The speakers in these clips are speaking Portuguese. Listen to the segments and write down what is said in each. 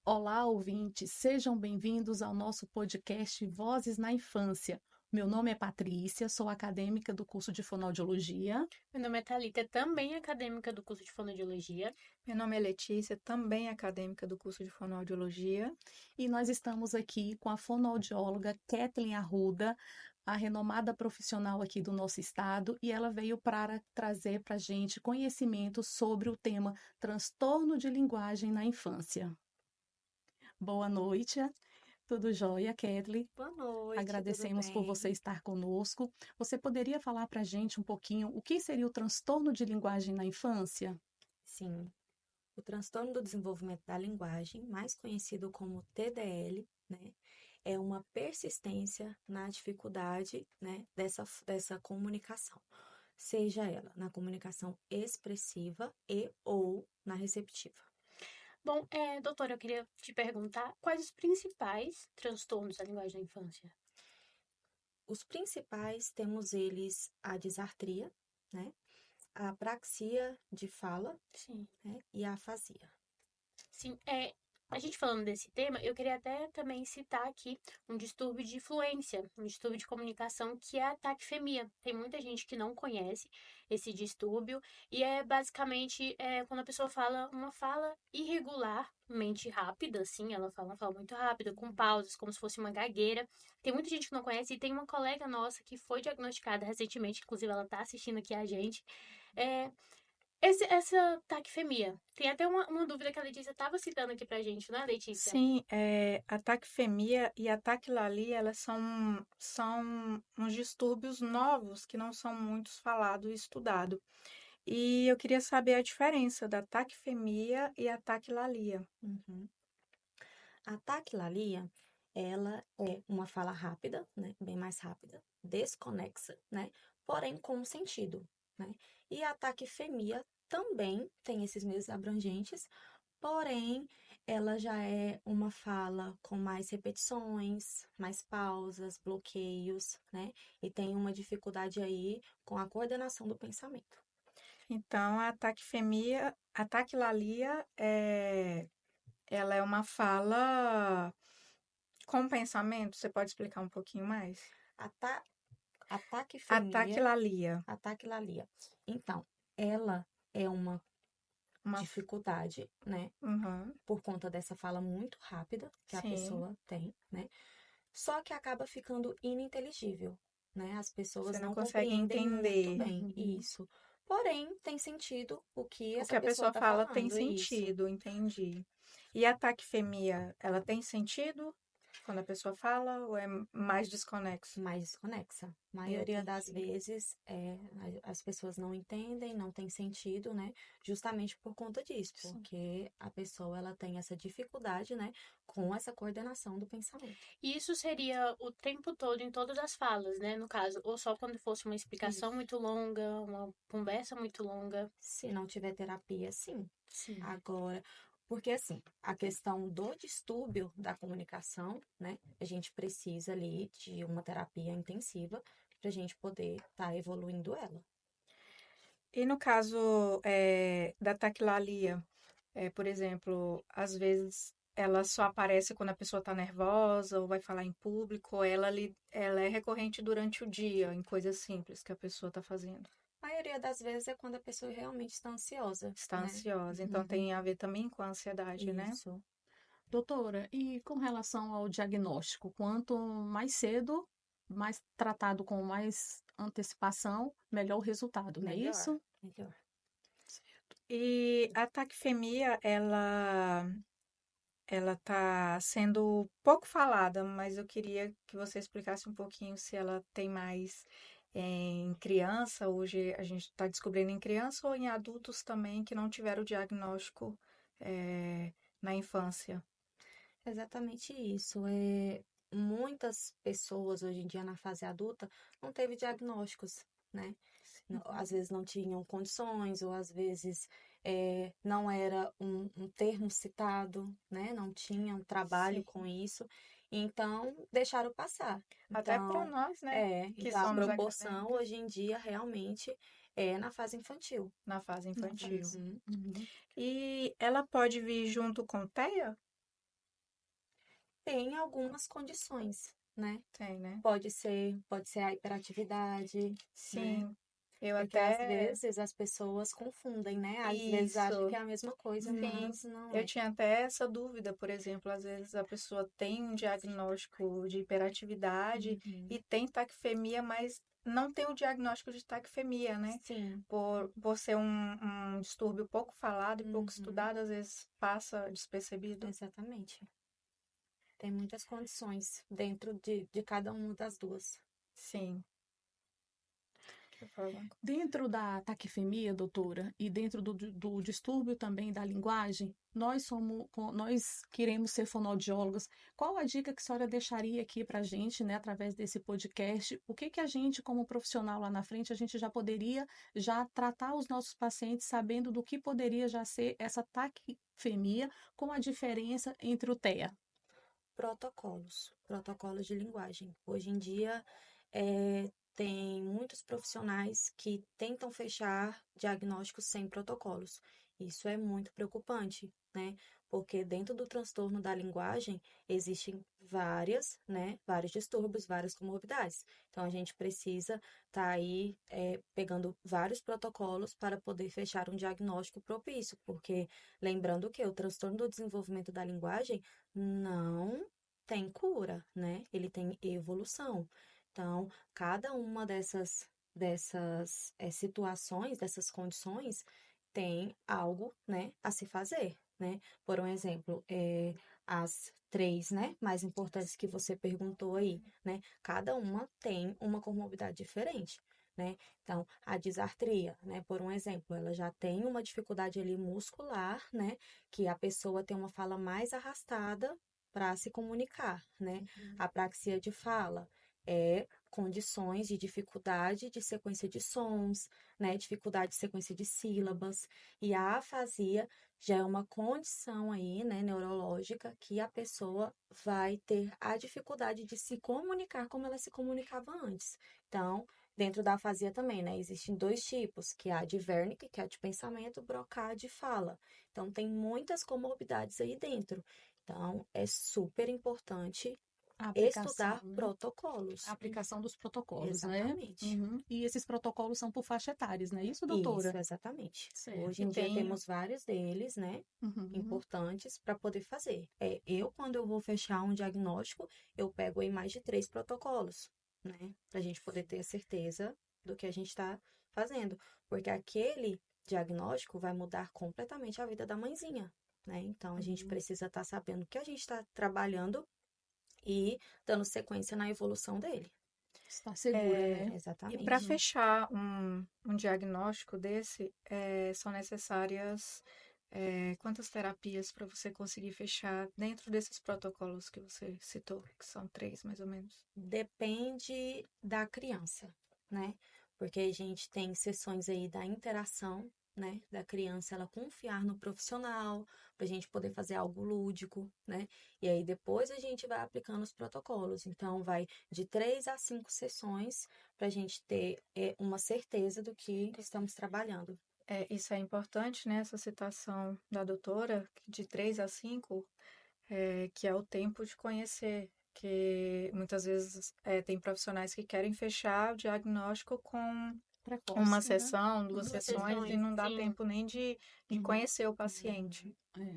Olá, ouvintes, sejam bem-vindos ao nosso podcast Vozes na Infância. Meu nome é Patrícia, sou acadêmica do curso de Fonoaudiologia. Meu nome é Thalita, também acadêmica do curso de Fonoaudiologia. Meu nome é Letícia, também acadêmica do curso de Fonoaudiologia. E nós estamos aqui com a fonoaudióloga Kathleen Arruda, a renomada profissional aqui do nosso estado, e ela veio para trazer para a gente conhecimento sobre o tema transtorno de linguagem na infância. Boa noite, tudo jóia, Kathleen? Boa noite, tudo Agradecemos por você bem? estar conosco. Você poderia falar para a gente um pouquinho o que seria o transtorno de linguagem na infância? Sim, o transtorno do desenvolvimento da linguagem, mais conhecido como TDL, né, é uma persistência na dificuldade, né, dessa comunicação, seja ela na comunicação expressiva e ou na receptiva. Bom, doutora, eu queria te perguntar quais os principais transtornos da linguagem da infância? Os principais temos eles a disartria, né, a apraxia de fala, Sim. né, e a afasia. Sim, a gente falando desse tema, eu queria até também citar aqui um distúrbio de fluência, um distúrbio de comunicação que é a taquifemia. Tem muita gente que não conhece esse distúrbio e é basicamente quando a pessoa fala uma fala irregularmente rápida, assim, ela fala uma fala muito rápida, com pausas, como se fosse uma gagueira. Tem muita gente que não conhece e tem uma colega nossa que foi diagnosticada recentemente, inclusive ela está assistindo aqui a gente. É, essa taquifemia. Tem até uma dúvida que a Letícia estava citando aqui pra gente, não é, Letícia? Sim, a taquifemia e a taquilalia, elas são uns distúrbios novos que não são muito falados e estudados. E eu queria saber a diferença da taquifemia e a taquilalia. Uhum. A taquilalia, ela é uma fala rápida, né, bem mais rápida, desconexa, né, porém com sentido, né? E a taquifemia também tem esses mesmos abrangentes, porém ela já é uma fala com mais repetições, mais pausas, bloqueios, né? E tem uma dificuldade aí com a coordenação do pensamento. Então, a taquilalia ela é uma fala com pensamento. Você pode explicar um pouquinho mais? A, ta, a A taquifemia, taquilalia, a taquilalia. Então, ela é uma uma, dificuldade, né? uhum, Por conta dessa fala muito rápida que a sim. pessoa tem, né? Só que acaba ficando ininteligível, né? As pessoas Você não não consegue compreendem muito entender. bem Uhum. isso. Porém, tem sentido o que O que essa a pessoa pessoa está fala tem falando, isso. sentido, entendi. E a taquifemia, ela tem sentido quando a pessoa fala ou é mais desconexo? Mais desconexa. A maioria das Entendi. vezes as pessoas não entendem, não tem sentido, né? Justamente por conta disso, Sim. porque a pessoa ela tem essa dificuldade, né, com essa coordenação do pensamento. E isso seria o tempo todo em todas as falas, né? No caso, ou só quando fosse uma explicação Isso. muito longa, uma conversa muito longa. Se não tiver terapia, sim. Sim. Agora, porque assim, a questão do distúrbio da comunicação, né? A gente precisa ali de uma terapia intensiva para a gente poder estar evoluindo ela. E no caso da taquilalia, por exemplo, às vezes ela só aparece quando a pessoa está nervosa ou vai falar em público, ou ela é recorrente durante o dia, em coisas simples que a pessoa está fazendo. A maioria das vezes é quando a pessoa realmente está ansiosa, Está né? ansiosa, então Uhum. tem a ver também com a ansiedade, né? Isso. Doutora, e com relação ao diagnóstico, quanto mais cedo, mais tratado com mais antecipação, melhor o resultado, não é Melhor, isso? melhor. E a taquifemia, ela está sendo pouco falada, mas eu queria que você explicasse um pouquinho se ela tem mais em criança. Hoje a gente está descobrindo em criança ou em adultos também que não tiveram o diagnóstico na infância. Exatamente isso. Muitas pessoas hoje em dia na fase adulta não teve diagnósticos, né? Às vezes não tinham condições, ou às vezes não era um termo citado, né? Não tinham trabalho Sim. com isso, então deixaram passar. Até para Então, nós, né, que então a somos proporção acadêmicas, hoje em dia realmente é na fase infantil. na fase Na infantil. fase. Uhum. Uhum. E ela pode vir junto com TEA? tem algumas condições, né? Tem, né? Pode ser a hiperatividade, né? Sim, eu Porque às até. vezes as pessoas confundem, né? Às vezes acham que Isso, é a mesma coisa, sim. mas não Eu é. tinha até essa dúvida, por exemplo, às vezes a pessoa tem um diagnóstico de hiperatividade Uhum. e tem taquifemia, mas não tem o diagnóstico de taquifemia, né? Sim. Por ser um distúrbio pouco falado e pouco Uhum. estudado, às vezes passa despercebido. Exatamente. Tem muitas condições dentro de cada uma das duas. Sim. Quer falar alguma coisa? Dentro da taquifemia, doutora, e dentro do distúrbio também da linguagem, nós queremos ser fonoaudiólogos. Qual a dica que a senhora deixaria aqui para a gente, né, através desse podcast? O que que a gente, como profissional lá na frente, a gente já poderia já tratar os nossos pacientes sabendo do que poderia já ser essa taquifemia, com a diferença entre o TEA? Protocolos de linguagem. Hoje em dia, tem muitos profissionais que tentam fechar diagnósticos sem protocolos. Isso é muito preocupante, né? Porque dentro do transtorno da linguagem existem vários distúrbios, várias comorbidades. Então, a gente precisa estar aí pegando vários protocolos para poder fechar um diagnóstico propício, porque lembrando que o transtorno do desenvolvimento da linguagem não tem cura, né? Ele tem evolução. Então, cada uma dessas situações, dessas condições, tem algo, né, a se fazer, né? Por um exemplo, as três, né, mais importantes que você perguntou aí, né? Cada uma tem uma comorbidade diferente. Né? Então, a disartria, né, por um exemplo, ela já tem uma dificuldade ali muscular, né, que a pessoa tem uma fala mais arrastada para se comunicar, né? A praxia de fala é condições de dificuldade de sequência de sons, né? Dificuldade de sequência de sílabas. E a afasia já é uma condição aí, né, neurológica que a pessoa vai ter a dificuldade de se comunicar como ela se comunicava antes. Então, dentro da afasia também, né, existem dois tipos, que é a de Wernicke, que é a de pensamento, Broca de fala. Então, tem muitas comorbidades aí dentro. Então, é super importante A aplicação, estudar né? A protocolos. aplicação dos protocolos, né? Exatamente. Uhum. E esses protocolos são por faixa etárias, não é isso, Isso, doutora? exatamente. Certo. Hoje E em dia tem, temos vários deles, né? Uhum. Importantes para poder fazer. Quando eu vou fechar um diagnóstico, eu pego aí mais de 3 protocolos, né? Para a gente poder ter a certeza do que a gente está fazendo. Porque aquele diagnóstico vai mudar completamente a vida da mãezinha, né? Então, a gente Uhum. precisa estar sabendo o que a gente está trabalhando e dando sequência na evolução dele. Está segura, né? e para Exatamente. Uhum. fechar um diagnóstico desse, são necessárias quantas terapias para você conseguir fechar dentro desses protocolos que você citou, que são três mais ou menos? Depende da criança, né? Porque a gente tem sessões aí da interação, né? Da criança ela confiar no profissional, para a gente poder fazer algo lúdico, né? E aí depois a gente vai aplicando os protocolos. Então, vai de 3 a 5 sessões para a gente ter uma certeza do que estamos trabalhando. Isso é importante, né? Essa citação da doutora, de 3 a 5, que é o tempo de conhecer, que muitas vezes tem profissionais que querem fechar o diagnóstico com uma Precoce, né? sessão, duas Duas Uhum. sessões, e sessões, não dá sim. tempo nem de Uhum. conhecer o paciente. É.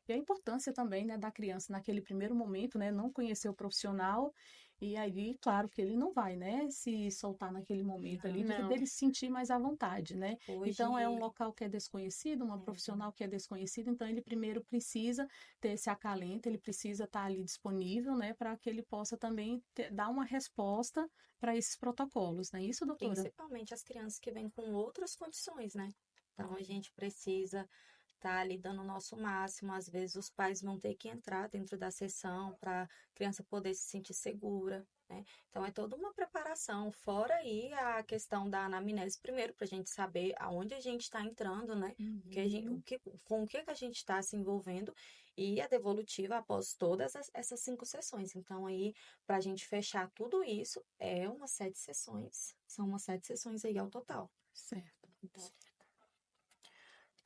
E a importância também, né, da criança naquele primeiro momento, né, não conhecer o profissional e aí, claro que ele não vai, né, se soltar naquele momento ali, Não. dele se sentir mais à vontade, né? Então é um Hoje, local que é desconhecido, uma é, profissional que é desconhecida, então ele primeiro precisa ter esse acalento, ele precisa estar ali disponível, né, para que ele possa também dar uma resposta para esses protocolos, não é isso, doutora? principalmente as crianças que vêm com outras condições, né? Então, a gente precisa estar ali dando o nosso máximo. Às vezes, os pais vão ter que entrar dentro da sessão para a criança poder se sentir segura, né? Então, é toda uma preparação. Fora aí a questão da anamnese, primeiro, para a gente saber aonde a gente está entrando, né? Uhum. Com o que que a gente está se envolvendo e a devolutiva após todas essas 5 sessões. Então, aí, para a gente fechar tudo isso, é umas 7 sessões. São umas 7 sessões aí ao total. Certo. Então,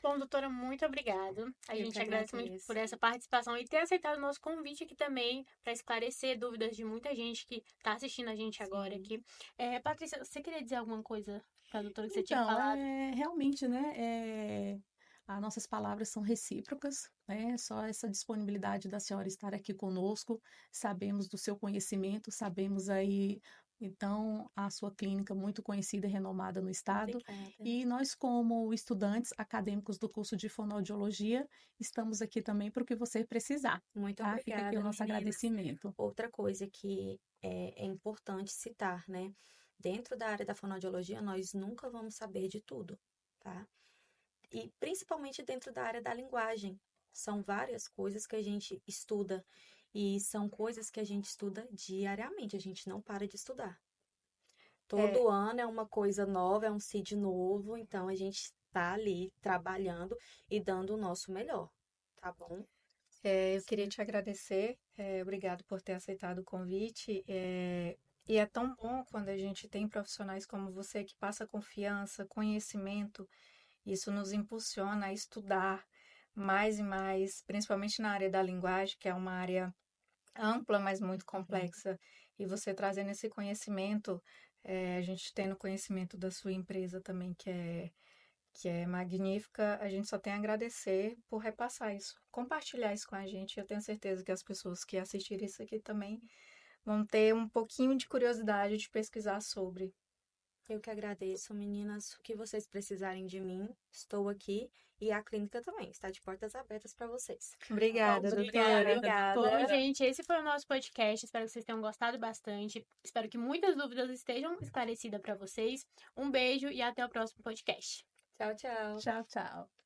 Bom, doutora, muito obrigado. A Eu gente que agradece muito agradeço. por essa participação e ter aceitado o nosso convite aqui também para esclarecer dúvidas de muita gente que está assistindo a gente agora Sim. aqui. Patrícia, você queria dizer alguma coisa para a doutora que você tinha Então, falado? realmente, né, as nossas palavras são recíprocas, né, só essa disponibilidade da senhora estar aqui conosco, sabemos do seu conhecimento, sabemos aí, então, a sua clínica muito conhecida e renomada no estado, Obrigada. e nós, como estudantes acadêmicos do curso de fonoaudiologia, estamos aqui também para o que você precisar, Muito tá? Fica aqui o obrigada, nosso meninas. agradecimento. Outra coisa que é importante citar, né? Dentro da área da fonoaudiologia, nós nunca vamos saber de tudo, tá? E principalmente dentro da área da linguagem. São várias coisas que a gente estuda e são coisas que a gente estuda diariamente, a gente não para de estudar. É, Todo ano é uma coisa nova, é um CID novo, então a gente está ali trabalhando e dando o nosso melhor, tá bom? eu queria te agradecer, obrigado por ter aceitado o convite. E é tão bom quando a gente tem profissionais como você que passa confiança, conhecimento, isso nos impulsiona a estudar mais e mais, principalmente na área da linguagem, que é uma área ampla, mas muito complexa. E você trazendo esse conhecimento, a gente tendo conhecimento da sua empresa também, que é magnífica, a gente só tem a agradecer por repassar isso, compartilhar isso com a gente. Eu tenho certeza que as pessoas que assistirem isso aqui também vão ter um pouquinho de curiosidade de pesquisar sobre. Eu que agradeço, meninas. O que vocês precisarem de mim, estou aqui. E a clínica também está de portas abertas para vocês. Obrigada, Obrigada. doutora. Bom, Obrigada. gente, esse foi o nosso podcast. Espero que vocês tenham gostado bastante. Espero que muitas dúvidas estejam esclarecidas para vocês. Um beijo e até o próximo podcast. Tchau, tchau. Tchau, tchau.